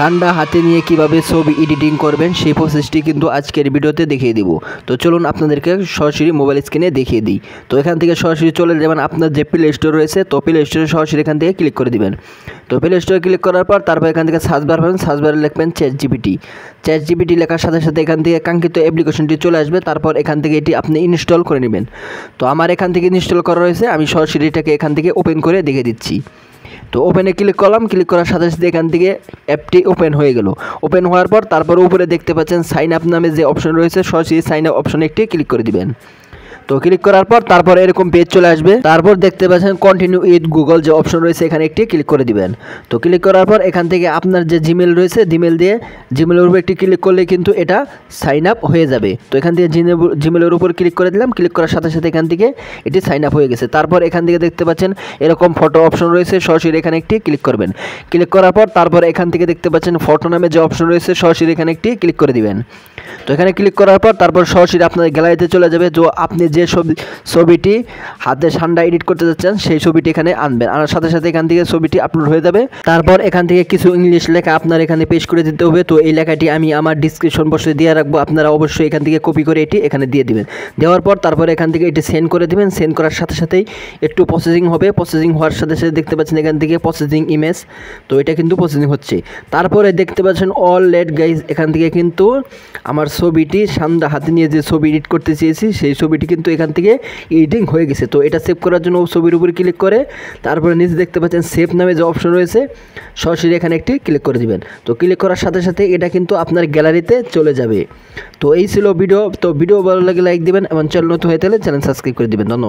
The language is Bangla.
ঠান্ডা হাতে নিয়ে কিভাবে ছবি এডিটিং করবেন সেই প্রসেসটি কিন্তু আজকের ভিডিওতে দেখিয়ে দিব। তো চলুন আপনাদেরকে সরাসরি মোবাইল স্ক্রিনে দেখিয়ে দিই। তো এখান থেকে সরাসরি চলে যাবেন আপনার যে প্লে স্টোর রয়েছে, তো প্লে স্টোরে সরাসরি এখান থেকে ক্লিক করে দিবেন। তো প্লে স্টোরে ক্লিক করার পর তারপর এখান থেকে সার্চ বার পাবেন, সার্চ বারে লিখবেন চ্যাট জিপিটি লেখার সাথে সাথে এখান থেকে কাঙ্ক্ষিত অ্যাপ্লিকেশনটি চলে আসবে। তারপর এখান থেকে এটি আপনি ইনস্টল করে নেবেন। তো আমার এখান থেকে ইনস্টল করা রয়েছে, আমি সরাসরি এটাকে এখান থেকে ওপেন করে দেখিয়ে দিচ্ছি। তো ওপেনে ক্লিক করলাম, ক্লিক করার সাথে সাথে এখান থেকে অ্যাপটি ওপেন হয়ে গেল। ওপেন হওয়ার পর তারপর উপরে দেখতে পাচ্ছেন সাইন আপ নামে যে অপশন রয়েছে, সরাসরি সাইন আপ অপশনে একটি ক্লিক করে দিবেন। তো ক্লিক করার পর তারপর এরকম পেজ চলে আসবে। তারপর দেখতে পাচ্ছেন কন্টিনিউ উইথ গুগল যে অপশন রয়েছে, এখানে একটি ক্লিক করে দিবেন। তো ক্লিক করার পর এখান থেকে আপনার যে জিমেল রয়েছে, জিমেলের উপর একটি ক্লিক করলে কিন্তু এটা সাইন আপ হয়ে যাবে। তো এখান থেকে জিমেলের উপর ক্লিক করে দিলাম, ক্লিক করার সাথে সাথে এখান থেকে এটি সাইন আপ হয়ে গেছে। তারপর এখান থেকে দেখতে পাচ্ছেন এরকম ফটো অপশন রয়েছে, সরাসরি এখানে একটি ক্লিক করবেন। ক্লিক করার পর তারপর এখান থেকে দেখতে পাচ্ছেন ফটো নামে যে অপশন রয়েছে, সরাসরি এখানে একটি ক্লিক করে দিবেন। তো এখানে ক্লিক করার পর তারপর সরাসরি আপনার গ্যালারিতে চলে যাবে। তো আপনি যে ছবিটি হাতে ঠান্ডা এডিট করতে যাচ্ছেন সেই ছবিটি এখানে আনবেন, আনার সাথে সাথে এখান থেকে ছবিটি আপলোড হয়ে যাবে। তারপর এখান থেকে কিছু ইংলিশ লেখা আপনার এখানে পেস্ট করে দিতে হবে। তো এই লেখাটি আমি আমার ডিসক্রিপশন বক্সে দিয়ে রাখবো, আপনারা অবশ্যই এখান থেকে কপি করে এটি এখানে দিয়ে দিবেন। দেওয়ার পর তারপর এখান থেকে এটি সেন্ড করে দিবেন। সেন্ড করার সাথে সাথেই একটু প্রসেসিং হবে। প্রসেসিং হওয়ার সাথে সাথে দেখতে পাচ্ছেন এখান থেকে প্রসেসিং ইমেজ, তো এটা কিন্তু প্রসেসিং হচ্ছে। তারপরে দেখতে পাচ্ছেন অল লেট গাইজ, এখান থেকে কিন্তু আমার ছবিটি ঠান্ডা হাতে নিয়ে যে ছবি এডিট করতে চেয়েছি সেই ছবিটি কিন্তু এখান থেকে এডিটিং হয়ে গেছে। তো এটা সেভ করার জন্য ছবির উপরে ক্লিক করে তারপরে নিচে দেখতে পাচ্ছেন সেভ নামে যে অপশন রয়েছে, সরাসরি এখানে একটি ক্লিক করে দিবেন। তো ক্লিক করার সাথে সাথে এটা কিন্তু আপনার গ্যালারিতে চলে যাবে। তো এই ছিল ভিডিও। তো ভিডিও ভালো লাগে লাইক দিবেন এবং চ্যানেল নতুন হয়ে থাকলে চ্যানেল সাবস্ক্রাইব করে দিবেন। ধন্যবাদ।